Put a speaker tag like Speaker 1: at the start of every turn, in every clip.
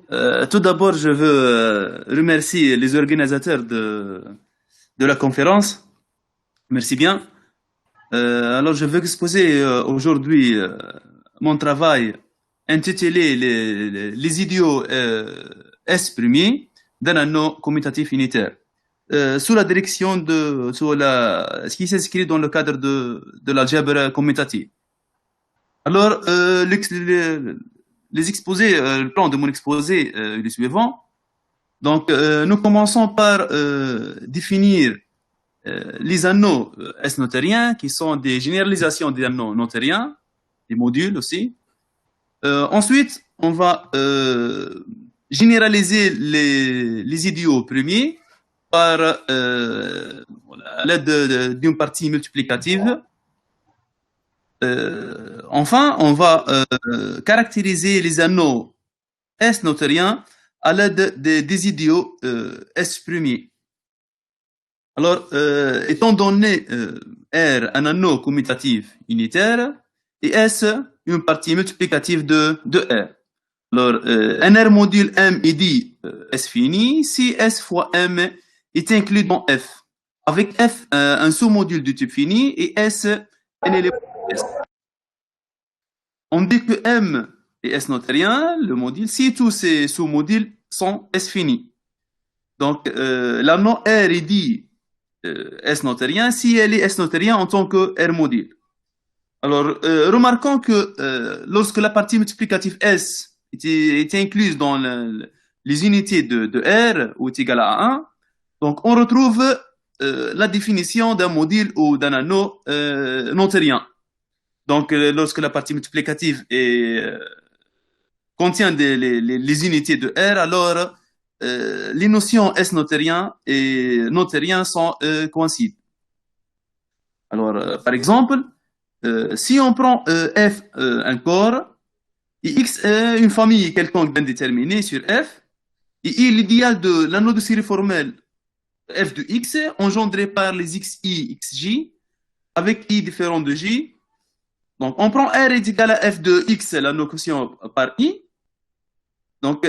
Speaker 1: Tout d'abord, je veux remercier les organisateurs de la conférence. Merci bien. Alors, je veux exposer aujourd'hui mon travail intitulé les idiots exprimés d'un anneau commutatif unitaire, sous la direction ce qui s'inscrit dans le cadre de l'algèbre commutative. Alors, les exposés, le plan de mon exposé est le suivant. Donc, nous commençons par définir les anneaux S-notériens, qui sont des généralisations des anneaux notériens, des modules aussi. Ensuite, on va généraliser les idiots premiers par l'aide d'une partie multiplicative. Enfin, on va caractériser les anneaux S-notériens à l'aide des idiots S premiers. Alors, étant donné R un anneau commutatif unitaire et S une partie multiplicative de R. Alors, un R module M est dit S fini si S fois M est inclus dans F. Avec F un sous-module de type fini et S un élément de S. On dit que M est S notérien, le module, si tous ces sous-modules sont S fini. Donc, l'anneau R est dit S notérien si elle est S notérien en tant que R module. Alors, remarquons que lorsque la partie multiplicative S est incluse dans les unités de R ou est égale à 1, donc on retrouve la définition d'un module ou d'un anneau notérien. Donc, lorsque la partie multiplicative contient les unités de R, alors les notions S notérien et notérien sont coïncides. Alors, par exemple, si on prend F un corps, et X est une famille quelconque bien déterminée sur F, et l'idéal de l'anneau de série formelle F de X engendré par les XI, XJ, avec I différent de J. Donc, on prend R est égal à F de X, la notation par I. Donc,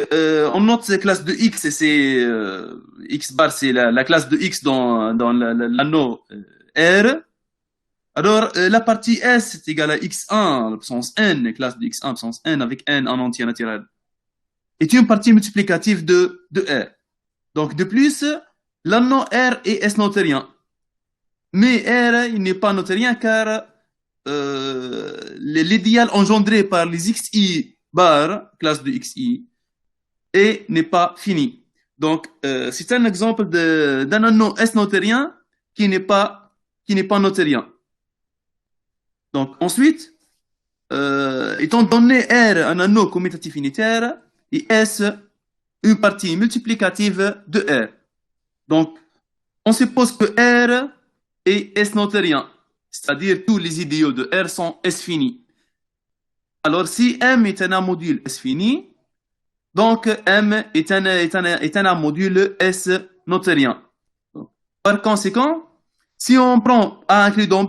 Speaker 1: on note cette classe de X, c'est X bar, c'est la classe de X dans l'anneau R. Alors, la partie S est égale à X1, puissance N, classe de X1, puissance N, avec N en entier naturel, est une partie multiplicative de R. Donc, de plus, l'anneau R est S notérien. Mais R, il n'est pas notérien car l'idéal engendré par les XI bar, classe de XI, et n'est pas fini. Donc, c'est un exemple d'un anneau S notérien qui n'est pas notérien. Donc, ensuite, étant donné R un anneau commutatif unitaire et S une partie multiplicative de R. Donc, on suppose que R est S notérien, c'est-à-dire tous les idéaux de R sont S finis. Alors, si M est un module S fini, donc M est un module S notérien. Par conséquent, si on prend A inclus dans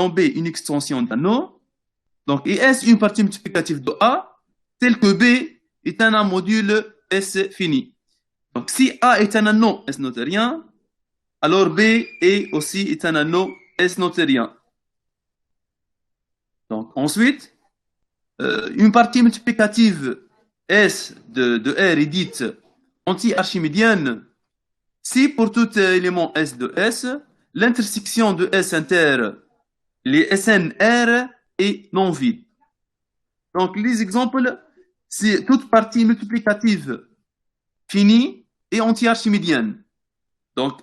Speaker 1: B une extension d'anneau, donc et S une partie multiplicative de A, tel que B est un module S fini. Donc si A est un anneau S notérien, alors B est un anneau S notérien. Donc ensuite, une partie multiplicative S de R est dite anti-archimédienne si pour tout élément S de S, l'intersection de S inter les SNR est non vide. Donc, les exemples, c'est toute partie multiplicative finie et anti-archimédienne. Donc,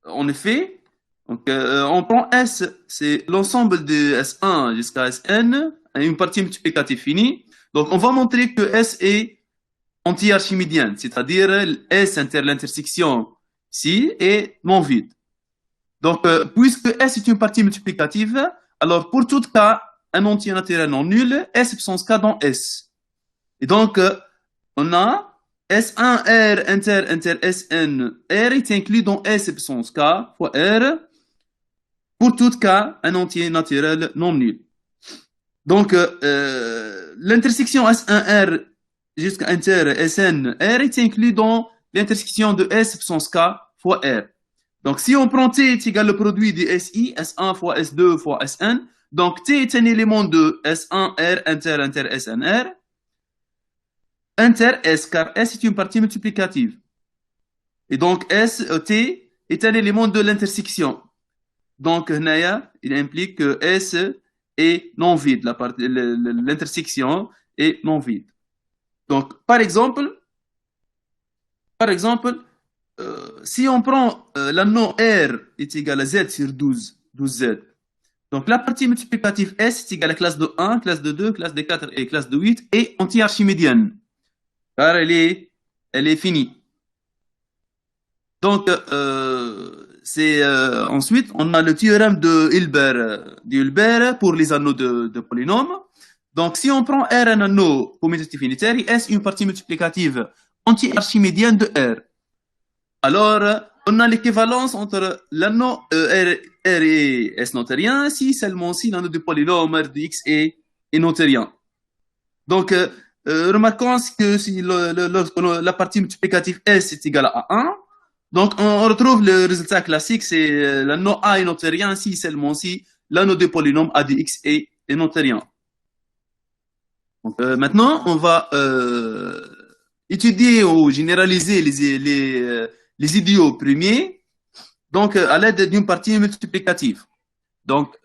Speaker 1: en effet, on prend S, c'est l'ensemble de S1 jusqu'à Sn, une partie multiplicative finie. Donc, on va montrer que S est anti-archimédienne, c'est-à-dire S inter l'intersection ci est non vide. Donc, puisque S est une partie multiplicative, alors pour tout K, un entier naturel non nul, S puissance K dans S. Et donc, on a S1R inter Sn, R est inclus dans S puissance K fois R, pour tout K, un entier naturel non nul. Donc, l'intersection S1R jusqu'à inter Sn R est inclus dans l'intersection de S puissance K fois R. Donc, si on prend T est égal au produit de SI, S1 fois S2 fois Sn, donc T est un élément de S1 R inter Sn R, inter S, car S est une partie multiplicative. Et donc, T est un élément de l'intersection. Donc, Naya, il implique que S est non vide, l'intersection est non vide. Donc, par exemple, si on prend l'anneau R est égal à Z sur 12, 12Z, donc la partie multiplicative S est égale à classe de 1, classe de 2, classe de 4 et classe de 8 et anti-archimédienne, car elle est finie. Donc, ensuite, on a le théorème de Hilbert pour les anneaux de polynômes. Donc, si on prend R un anneau commutatif unitaire, S une partie multiplicative anti-archimédienne de R. Alors, on a l'équivalence entre l'anneau R et S notérien si seulement si l'anneau du polynôme R de X est notérien. Donc, remarquons que si la partie multiplicative S est égale à 1, donc on retrouve le résultat classique, c'est l'anneau A est notérien si seulement si l'anneau du polynôme A de X est notérien. Donc, maintenant, on va étudier ou généraliser les idiots premiers, donc à l'aide d'une partie multiplicative. Donc,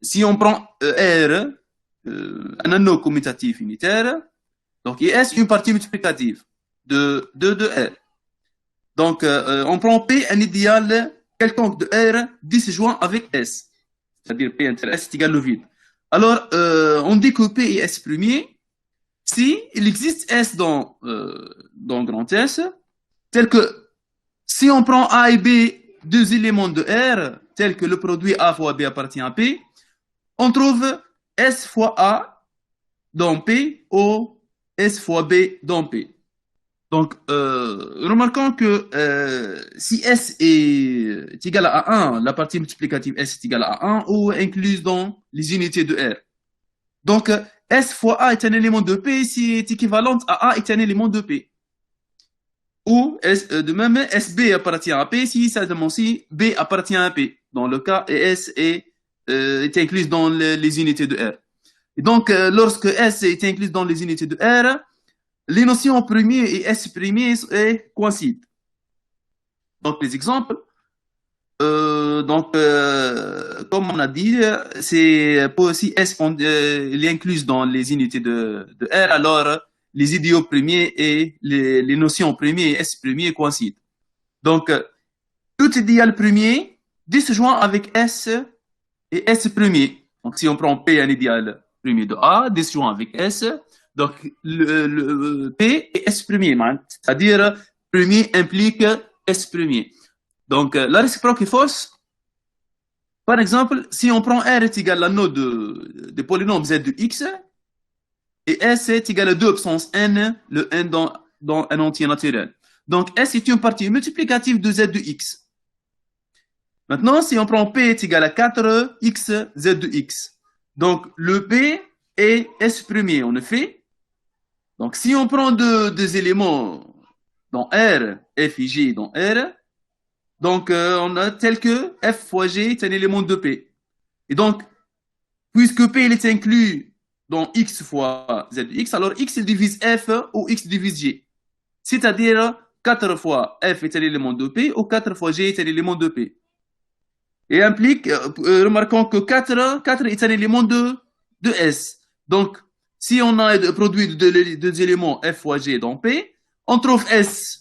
Speaker 1: si on prend R, un anneau commutatif unitaire, donc S une partie multiplicative de R. Donc, on prend P un idéal quelconque de R disjoint avec S, c'est-à-dire P inter S est égal au vide. Alors, on dit que P est S premier si il existe S dans grand S, tel que si on prend A et B, deux éléments de R, tels que le produit A fois B appartient à P, on trouve S fois A dans P ou S fois B dans P. Donc, remarquons que si S est égal à 1, la partie multiplicative S est égale à 1 ou incluse dans les unités de R. Donc, S fois A est un élément de P si est équivalente à A est un élément de P. Ou de même, SB appartient à P si seulement si B appartient à P. Dans le cas, S est incluse dans les unités de R. Et donc, lorsque S est incluse dans les unités de R, les notions premier et S premier coïncident. Donc, les exemples. Comme on a dit, c'est si S est incluse dans les unités de R, alors les idiots premiers et les notions premiers et S premier coïncident. Donc, tout idéal premier disjoint avec S et S premier. Donc, si on prend P, un idéal premier de A, disjoint avec S, donc le P est S premier, c'est-à-dire premier implique S premier. Donc, la réciproque est fausse. Par exemple, si on prend R est égal à l'anneau de polynôme Z de X, et S est égal à 2 puissance N, le N dans un entier naturel. Donc, S est une partie multiplicative de Z de X. Maintenant, si on prend P est égal à 4 X Z de X. Donc, le P est S premier, en effet. Donc, si on prend deux éléments dans R, F et G dans R, donc on a tel que F fois G est un élément de P. Et donc, puisque P il est inclus dans X fois Z de X, alors X il divise F ou X divise G. C'est-à-dire 4 fois F est un élément de P ou 4 fois G est un élément de P. Et implique, remarquons que 4 est un élément de S. Donc, si on a produit deux éléments F fois G dans P, on trouve S,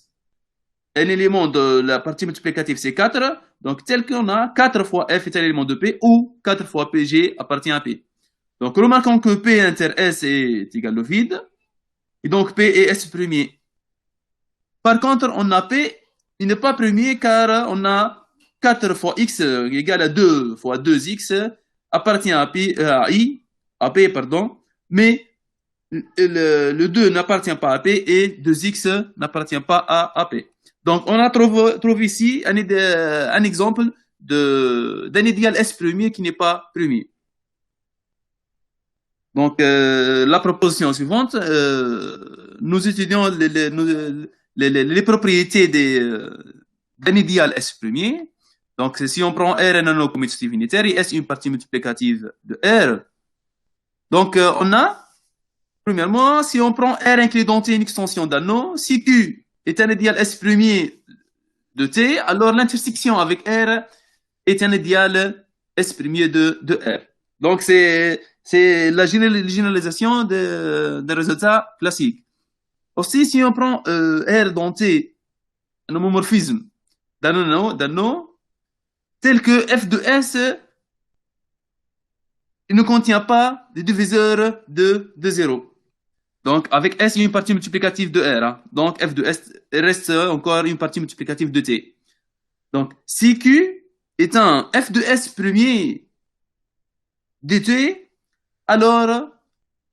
Speaker 1: un élément de la partie multiplicative, c'est 4. Donc, tel qu'on a 4 fois F est un élément de P ou 4 fois PG appartient à P. Donc, remarquons que P inter S est égal au vide. Et donc, P est S premier. Par contre, on a P, il n'est pas premier car on a 4 fois X égale à 2 fois 2X appartient à P, à P, pardon, mais le 2 n'appartient pas à P et 2X n'appartient pas à P. Donc, on a trouvé ici un exemple d'un idéal S premier qui n'est pas premier. Donc, la proposition suivante, nous étudions les propriétés d'un idéal S premier. Donc, si on prend R un anneau commutatif unitaire et S une partie multiplicative de R, donc on a, premièrement, si on prend R inclus dans T une extension d'anneau, si Q est un idéal S premier de T, alors l'intersection avec R est un idéal S premier de R. Donc, c'est la généralisation des résultats classiques. Aussi, si on prend R dans T, un homomorphisme d'un anneau, tel que f de S ne contient pas de diviseur de 0. Donc, avec S, il y a une partie multiplicative de R. Hein. Donc, f de S reste encore une partie multiplicative de T. Donc, si Q est un f de S premier dt, alors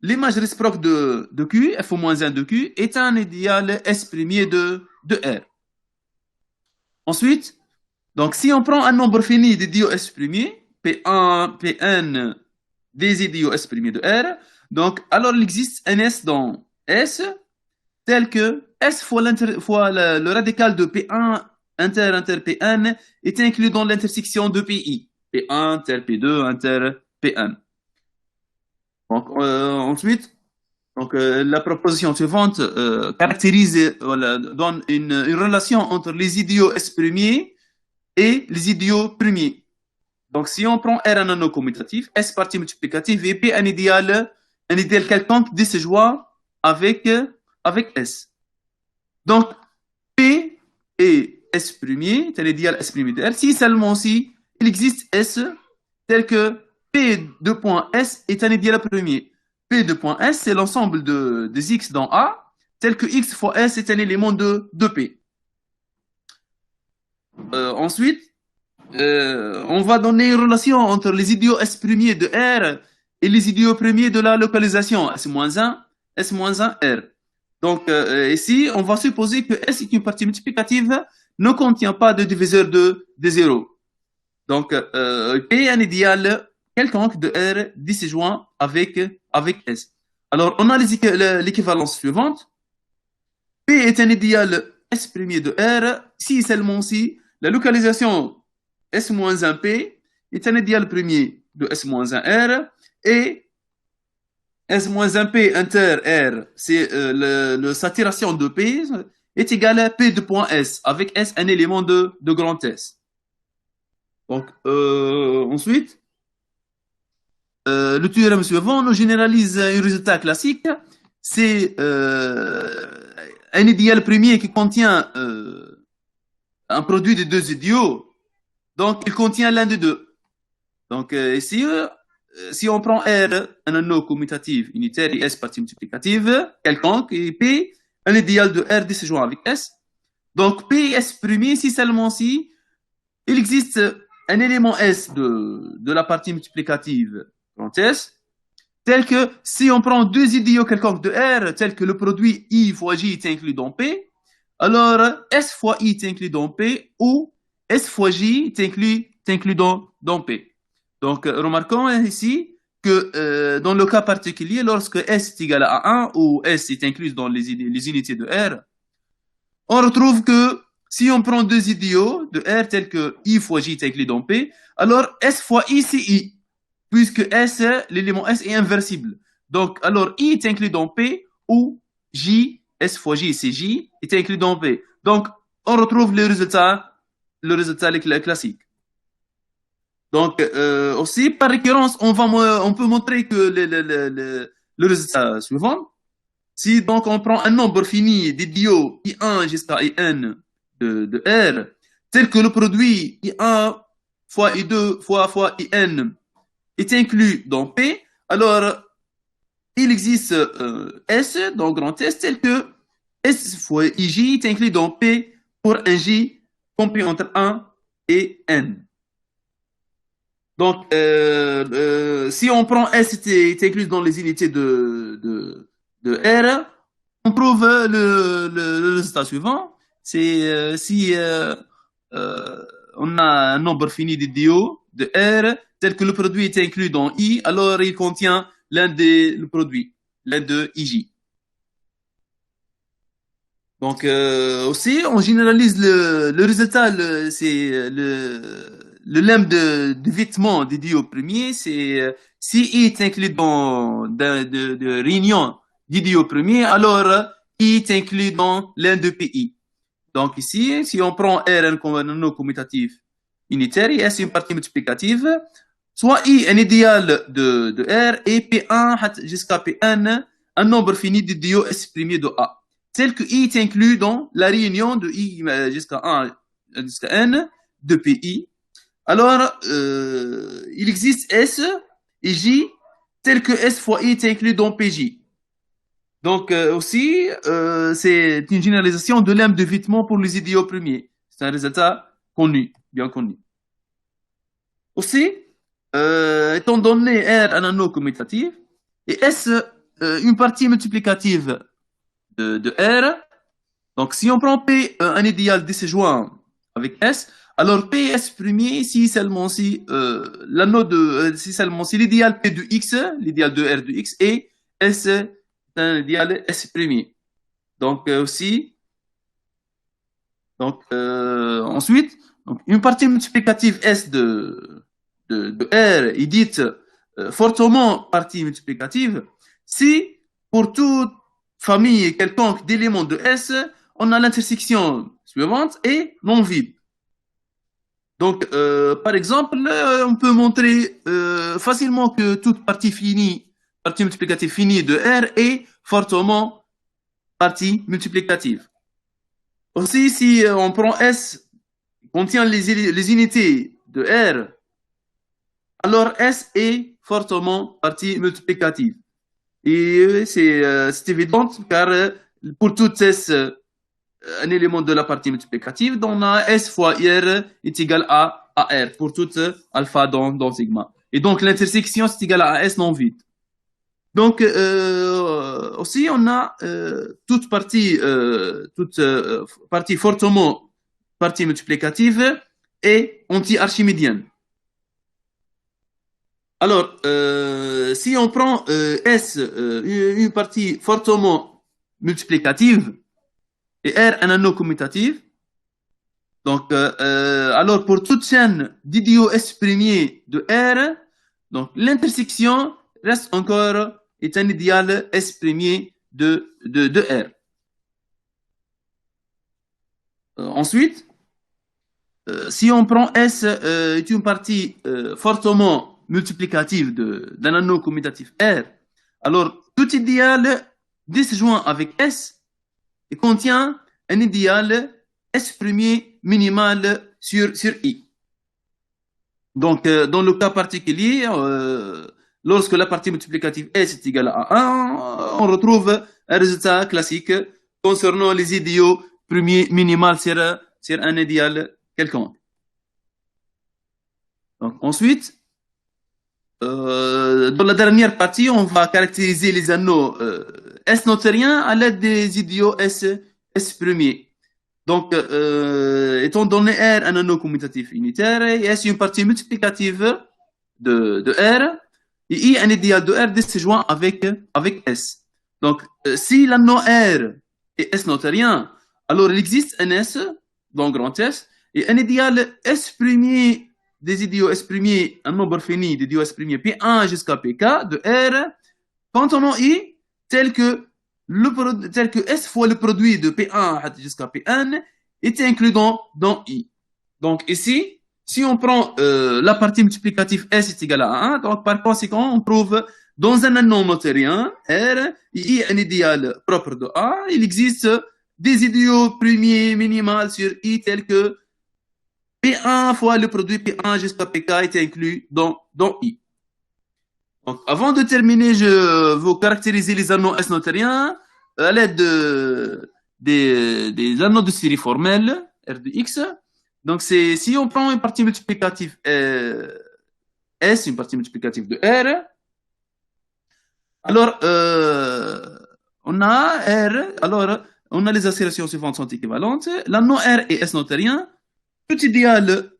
Speaker 1: l'image réciproque de Q, f au moins 1 de Q, est un idéal S premier de R. Ensuite, donc si on prend un nombre fini d'idiots S premier, P1, Pn des idiots S premier de R, donc alors il existe un S dans S tel que S fois, le radical de P1 inter Pn est inclus dans l'intersection de Pi. P1 inter P2 inter Pn. Donc, ensuite, donc, la proposition suivante caractérise, voilà, donne une relation entre les idiots S premiers et les idiots premiers. Donc, si on prend R un anneau commutatif, S partie multiplicative et P un idéal quelconque de ses joies avec S. Donc, P et S premier, c'est un idéal S premier de R, si seulement si il existe S tel que P de point S est un idéal premier. P de point S, c'est l'ensemble des X dans A, tel que X fois S est un élément de P. Ensuite, on va donner une relation entre les idiots S premiers de R et les idiots premiers de la localisation S-1, S-1 R. Donc, ici, on va supposer que S est une partie multiplicative, ne contient pas de diviseur de 0. Donc, P est un idéal quelconque de R disjoint avec S. Alors, on a l'équivalence suivante. P est un idéal S premier de R si seulement si la localisation S-1P est un idéal premier de S-1 R et S-1P inter R, c'est la saturation de P est égale à P de point S, avec S un élément de grand S. Donc, ensuite, le théorème suivant nous généralise un résultat classique. C'est un idéal premier qui contient un produit de deux idiots. Donc, il contient l'un des deux. Donc, ici, si on prend R, un anneau commutatif unitaire et S partie multiplicative, quelconque, et P, un idéal de R disjoint avec S. Donc, P S premier, si seulement si il existe un élément S de la partie multiplicative grand S, tel que si on prend deux idiots quelconques de R, tel que le produit I fois J est inclus dans P, alors S fois I est inclus dans P ou S fois J est inclus dans P. Donc, remarquons ici que dans le cas particulier, lorsque S est égal à 1 ou S est inclus dans les unités de R, on retrouve que si on prend deux idiots de R tels que I fois J est inclus dans P, alors S fois I c'est I, puisque S, l'élément S est inversible. Donc, alors I est inclus dans P ou J, S fois J c'est J, est inclus dans P. Donc, on retrouve le résultat classique. Donc, aussi, par récurrence, on peut montrer que le résultat suivant, si donc on prend un nombre fini d'idiots I1 jusqu'à IN de R, tel que le produit I1 fois I2 fois IN est inclus dans P, alors il existe S dans grand S tel que S fois IJ est inclus dans P pour un J compris entre 1 et N. Donc, si on prend S est inclus dans les unités de R, on prouve le résultat suivant. C'est si on a un nombre fini d'idiots de R, tel que le produit est inclus dans I, alors il contient l'un des produits, l'un de IG. Donc aussi, on généralise le résultat, c'est le lemme de vêtement dédié au premier, c'est si I est inclus dans de réunion dédiée au premier, alors I est inclus dans l'un de PI. Donc ici, si on prend R comme un non commutatif unitaire et S une partie multiplicative, soit I un idéal de R et P1 jusqu'à Pn un nombre fini de dio S premier de A. Tel que I est inclus dans la réunion de I jusqu'à 1 jusqu'à N de PI. Alors, il existe S et J tel que S fois I est inclus dans PJ. Donc aussi, c'est une généralisation de l'âme de vitement pour les idiots premiers. C'est un résultat connu, bien connu. Aussi, étant donné R un anneau commutatif et S une partie multiplicative de R, donc si on prend P un idéal disjoint avec S, alors PS premier si seulement si l'anneau de si seulement si l'idéal P de X, l'idéal de R de X et S un idéal S premier. Donc aussi, donc ensuite, donc, une partie multiplicative S de R est dite fortement partie multiplicative si pour toute famille quelconque d'éléments de S, on a l'intersection suivante et non vide. Donc, par exemple, on peut montrer facilement que toute partie finie, partie multiplicative finie de R est fortement partie multiplicative. Aussi, si on prend S contient les unités de R, alors S est fortement partie multiplicative. Et c'est évident car pour toute S, un élément de la partie multiplicative, on a S fois R est égal à R pour toute alpha dans sigma. Et donc l'intersection c'est égal à S non vide. Donc aussi on a toute partie fortement partie multiplicative et anti-archimédienne. Alors si on prend S une partie fortement multiplicative et R un anneau commutatif, donc alors pour toute chaîne d'idiots S premier de R, donc l'intersection reste encore est un idéal S premier de R. Ensuite, si on prend S est une partie fortement multiplicative d'un anneau commutatif R, alors tout idéal disjoint avec S contient un idéal S premier minimal sur I. Donc, dans le cas particulier, lorsque la partie multiplicative S est égale à 1, on retrouve un résultat classique concernant les idéaux premiers minimal sur un idéal quelconque. Donc, ensuite, dans la dernière partie, on va caractériser les anneaux S notériens à l'aide des idiots S premiers. Donc, étant donné R un anneau commutatif unitaire et S une partie multiplicative de R, et I un idéal de R disjoint avec S. Donc, si l'anneau R est S notérien, alors il existe un S dans grand S et un idéal S premier des idiots S premier, un nombre fini d'idiots S premier P1 jusqu'à Pk de R contenant I tel que S fois le produit de P1 jusqu'à Pn est inclus dans I. Donc ici, si on prend la partie multiplicative S est égale à 1, donc par conséquent, on trouve dans un anneau notérien R, I un idéal propre de A, il existe des idiots premiers minimales sur I tels que P1 fois le produit P1 jusqu'à Pk est inclus dans I. Donc, avant de terminer, je vais caractériser les anneaux S notériens à l'aide des anneaux de série formelle R de X. Donc, si on prend une partie multiplicative S, une partie multiplicative de R, alors on a R, alors on a les assertions suivantes sont équivalentes. L'anneau R est S notérien. Tout idéal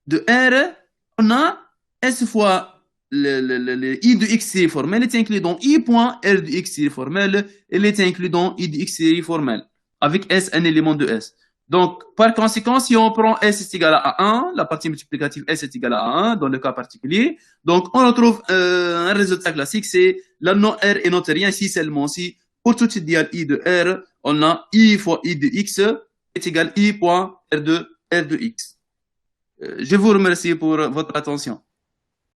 Speaker 1: de R, on a S fois le I de X série formelle est inclus dans I point R de X série formelle, elle est inclus dans I de X série formelle, avec S, un élément de S. Donc, par conséquent, si on prend S est égal à 1, la partie multiplicative S est égale à 1, dans le cas particulier, donc on retrouve un résultat classique, c'est l'anneau R est notérien si seulement si, pour tout idéal I de R, on a I fois I de X est égal I point R de X. Je vous remercie pour votre attention.